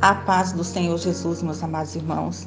A paz do Senhor Jesus, meus amados irmãos.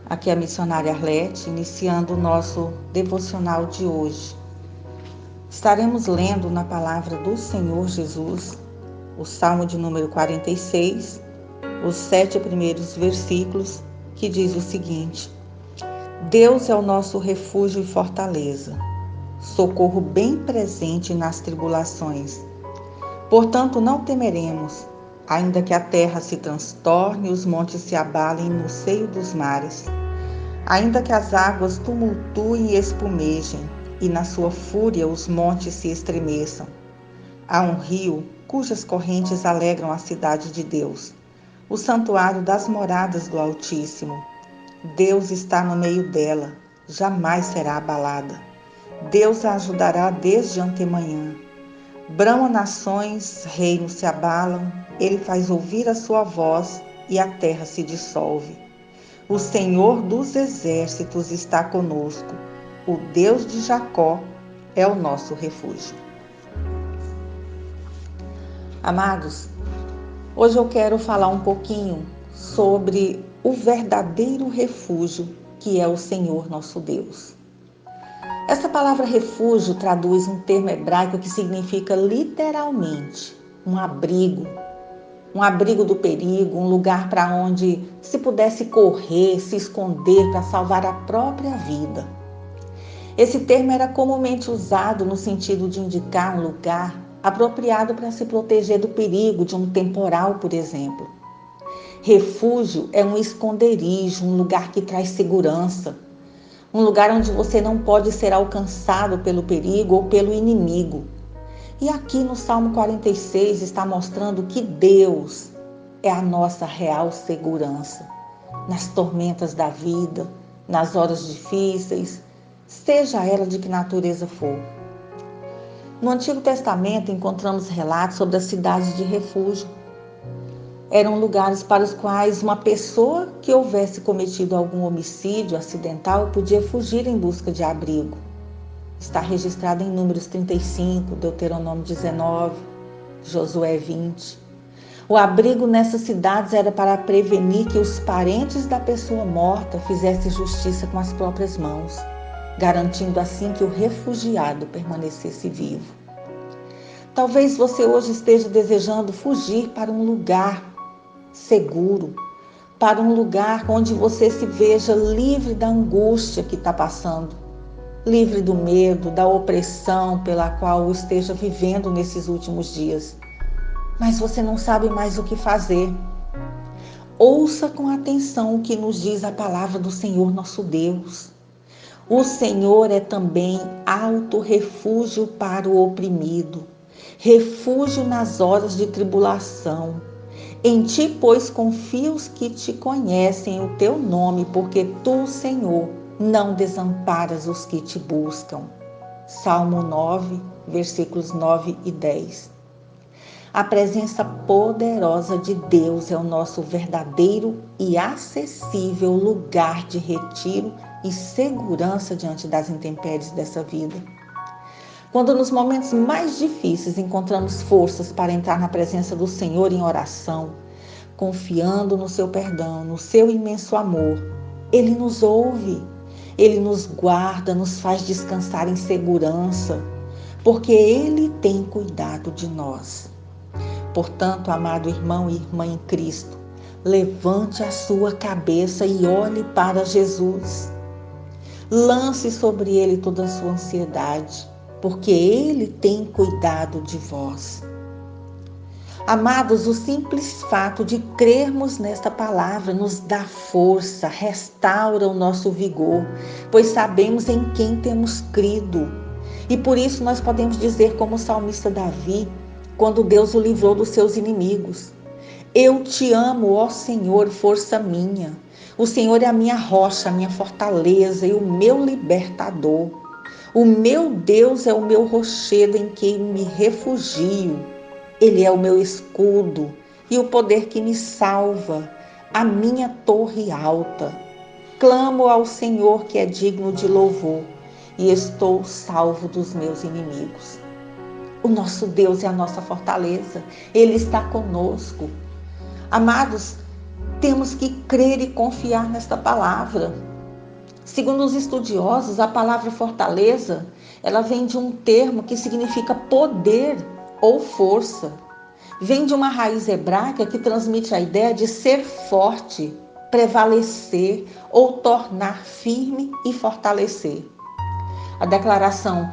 Aqui é a missionária Arlete, iniciando o nosso devocional de hoje. Estaremos lendo na palavra do Senhor Jesus, o Salmo de número 46, os 7 primeiros versículos, que diz o seguinte: Deus é o nosso refúgio e fortaleza, socorro bem presente nas tribulações. Portanto, não temeremos, ainda que a terra se transtorne e os montes se abalem no seio dos mares, ainda que as águas tumultuem e espumejem, e na sua fúria os montes se estremeçam. Há um rio cujas correntes alegram a cidade de Deus, o santuário das moradas do Altíssimo. Deus está no meio dela, jamais será abalada. Deus a ajudará desde antemanhã. Bramam nações, reinos se abalam, ele faz ouvir a sua voz e a terra se dissolve. O Senhor dos exércitos está conosco, o Deus de Jacó é o nosso refúgio. Amados, hoje eu quero falar um pouquinho sobre o verdadeiro refúgio que é o Senhor nosso Deus. Essa palavra refúgio traduz um termo hebraico que significa literalmente um abrigo do perigo, um lugar para onde se pudesse correr, se esconder para salvar a própria vida. Esse termo era comumente usado no sentido de indicar um lugar apropriado para se proteger do perigo de um temporal, por exemplo. Refúgio é um esconderijo, um lugar que traz segurança, um lugar onde você não pode ser alcançado pelo perigo ou pelo inimigo. E aqui no Salmo 46 está mostrando que Deus é a nossa real segurança. Nas tormentas da vida, nas horas difíceis, seja ela de que natureza for. No Antigo Testamento encontramos relatos sobre as cidades de refúgio. Eram lugares para os quais uma pessoa que houvesse cometido algum homicídio acidental podia fugir em busca de abrigo. Está registrado em Números 35, Deuteronômio 19, Josué 20. O abrigo nessas cidades era para prevenir que os parentes da pessoa morta fizessem justiça com as próprias mãos, garantindo assim que o refugiado permanecesse vivo. Talvez você hoje esteja desejando fugir para um lugar seguro, para um lugar onde você se veja livre da angústia que está passando, livre do medo, da opressão pela qual esteja vivendo nesses últimos dias. Mas você não sabe mais o que fazer. Ouça com atenção o que nos diz a palavra do Senhor nosso Deus. O Senhor é também alto refúgio para o oprimido, refúgio nas horas de tribulação. Em ti, pois, confio os que te conhecem o teu nome, porque tu, Senhor, não desamparas os que te buscam. Salmo 9, versículos 9 e 10. A presença poderosa de Deus é o nosso verdadeiro e acessível lugar de retiro e segurança diante das intempéries dessa vida. Quando nos momentos mais difíceis encontramos forças para entrar na presença do Senhor em oração, confiando no seu perdão, no seu imenso amor, Ele nos ouve, Ele nos guarda, nos faz descansar em segurança, porque Ele tem cuidado de nós. Portanto, amado irmão e irmã em Cristo, levante a sua cabeça e olhe para Jesus. Lance sobre Ele toda a sua ansiedade, porque Ele tem cuidado de vós. Amados, o simples fato de crermos nesta palavra nos dá força, restaura o nosso vigor, pois sabemos em quem temos crido. E por isso nós podemos dizer como o salmista Davi, quando Deus o livrou dos seus inimigos: Eu te amo, ó Senhor, força minha. O Senhor é a minha rocha, a minha fortaleza e o meu libertador. O meu Deus é o meu rochedo em quem me refugio. Ele é o meu escudo e o poder que me salva, a minha torre alta. Clamo ao Senhor que é digno de louvor e estou salvo dos meus inimigos. O nosso Deus é a nossa fortaleza, Ele está conosco. Amados, temos que crer e confiar nesta palavra. Segundo os estudiosos, a palavra fortaleza, ela vem de um termo que significa poder ou força. Vem de uma raiz hebraica que transmite a ideia de ser forte, prevalecer ou tornar firme e fortalecer. A declaração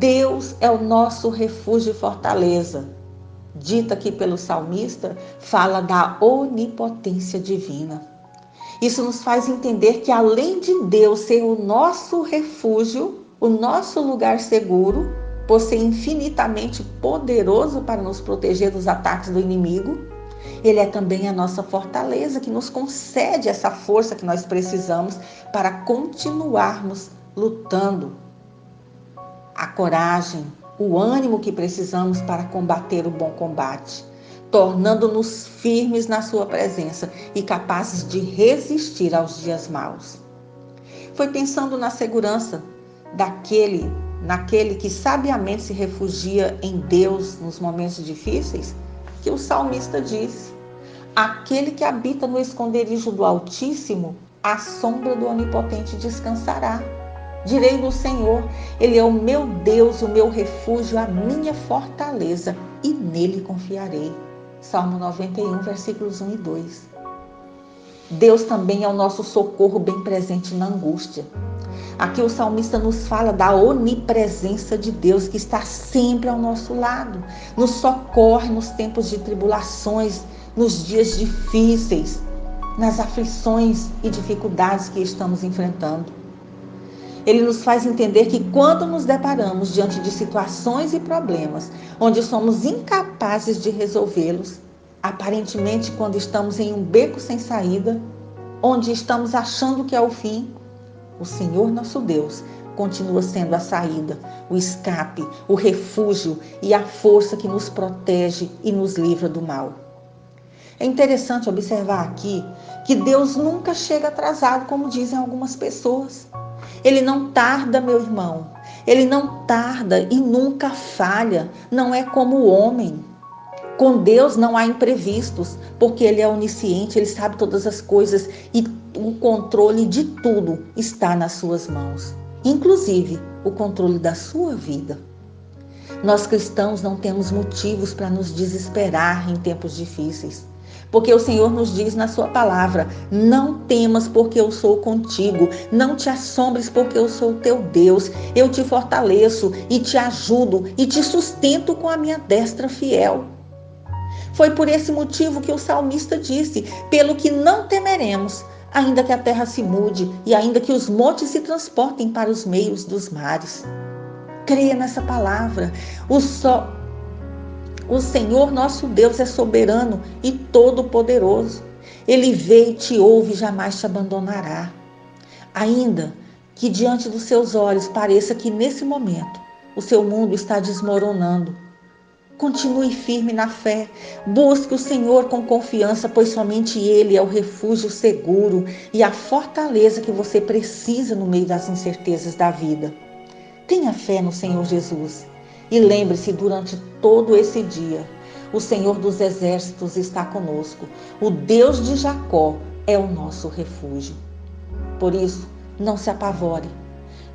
Deus é o nosso refúgio e fortaleza, dita aqui pelo salmista, fala da onipotência divina. Isso nos faz entender que além de Deus ser o nosso refúgio, o nosso lugar seguro, por ser infinitamente poderoso para nos proteger dos ataques do inimigo, Ele é também a nossa fortaleza, que nos concede essa força que nós precisamos para continuarmos lutando. A coragem, o ânimo que precisamos para combater o bom combate, tornando-nos firmes na sua presença e capazes de resistir aos dias maus. Foi pensando na segurança naquele que sabiamente se refugia em Deus nos momentos difíceis, que o salmista disse: aquele que habita no esconderijo do Altíssimo, à sombra do Onipotente descansará. Direi do Senhor, Ele é o meu Deus, o meu refúgio, a minha fortaleza, e nele confiarei. Salmo 91, versículos 1 e 2. Deus também é o nosso socorro bem presente na angústia. Aqui o salmista nos fala da onipresença de Deus, que está sempre ao nosso lado, nos socorre nos tempos de tribulações, nos dias difíceis, nas aflições e dificuldades que estamos enfrentando. Ele nos faz entender que quando nos deparamos diante de situações e problemas, onde somos incapazes de resolvê-los, aparentemente quando estamos em um beco sem saída, onde estamos achando que é o fim, o Senhor nosso Deus continua sendo a saída, o escape, o refúgio e a força que nos protege e nos livra do mal. É interessante observar aqui que Deus nunca chega atrasado, como dizem algumas pessoas. Ele não tarda, meu irmão. Ele não tarda e nunca falha. Não é como o homem. Com Deus não há imprevistos, porque Ele é onisciente, Ele sabe todas as coisas e o controle de tudo está nas suas mãos, inclusive o controle da sua vida. Nós cristãos não temos motivos para nos desesperar em tempos difíceis, porque o Senhor nos diz na sua palavra: não temas porque eu sou contigo, não te assombres porque eu sou teu Deus, eu te fortaleço e te ajudo e te sustento com a minha destra fiel. Foi por esse motivo que o salmista disse: pelo que não temeremos, ainda que a terra se mude e ainda que os montes se transportem para os meios dos mares. Creia nessa palavra. O Senhor nosso Deus é soberano e todo-poderoso. Ele vê e te ouve e jamais te abandonará. Ainda que diante dos seus olhos pareça que nesse momento o seu mundo está desmoronando, continue firme na fé, busque o Senhor com confiança, pois somente Ele é o refúgio seguro e a fortaleza que você precisa no meio das incertezas da vida. Tenha fé no Senhor Jesus e lembre-se, durante todo esse dia, o Senhor dos Exércitos está conosco. O Deus de Jacó é o nosso refúgio. Por isso, não se apavore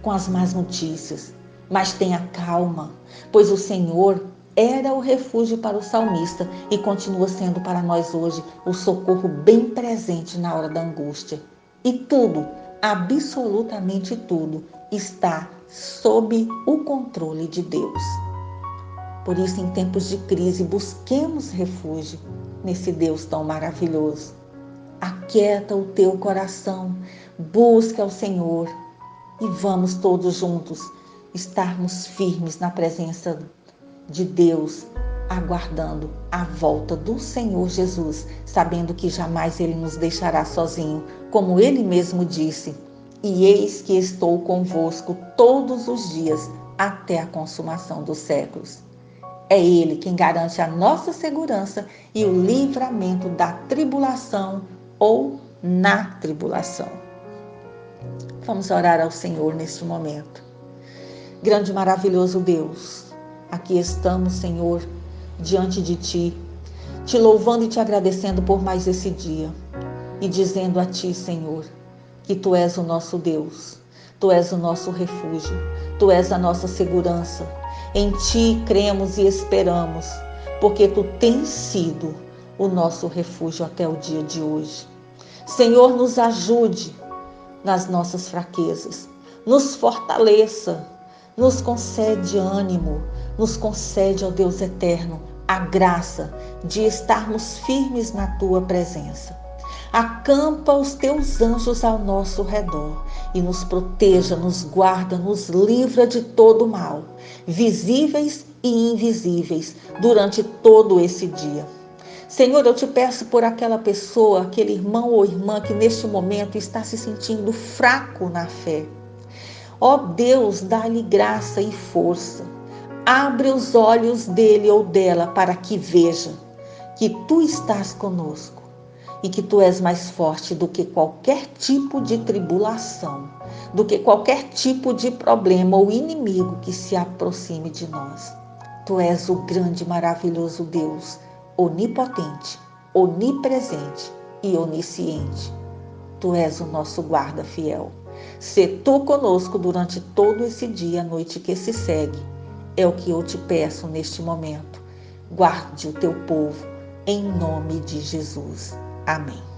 com as más notícias, mas tenha calma, pois o Senhor era o refúgio para o salmista e continua sendo para nós hoje o socorro bem presente na hora da angústia. E tudo, absolutamente tudo, está sob o controle de Deus. Por isso, em tempos de crise, busquemos refúgio nesse Deus tão maravilhoso. Aquieta o teu coração, busca ao Senhor e vamos todos juntos estarmos firmes na presença de Deus, aguardando a volta do Senhor Jesus, sabendo que jamais Ele nos deixará sozinho, como Ele mesmo disse: e eis que estou convosco todos os dias até a consumação dos séculos. É Ele quem garante a nossa segurança e o livramento da tribulação ou na tribulação. Vamos orar ao Senhor neste momento. Grande e maravilhoso Deus, aqui estamos, Senhor, diante de Ti, Te louvando e Te agradecendo por mais esse dia. e dizendo a Ti, Senhor, que Tu és o nosso Deus, Tu és o nosso refúgio, Tu és a nossa segurança. Em Ti cremos e esperamos, porque Tu tens sido o nosso refúgio até o dia de hoje. Senhor, nos ajude nas nossas fraquezas, nos fortaleça, nos concede ânimo, nos concede, ó Deus eterno, a graça de estarmos firmes na Tua presença. Acampa os Teus anjos ao nosso redor e nos proteja, nos guarda, nos livra de todo mal, visíveis e invisíveis, durante todo esse dia. Senhor, eu te peço por aquela pessoa, aquele irmão ou irmã que neste momento está se sentindo fraco na fé. Ó Deus, dá-lhe graça e força. Abre os olhos dele ou dela para que veja que Tu estás conosco e que Tu és mais forte do que qualquer tipo de tribulação, do que qualquer tipo de problema ou inimigo que se aproxime de nós. Tu és o grande e maravilhoso Deus, onipotente, onipresente e onisciente. Tu és o nosso guarda fiel. Sê Tu conosco durante todo esse dia, a noite que se segue. É o que eu te peço neste momento. Guarde o Teu povo, em nome de Jesus. Amém.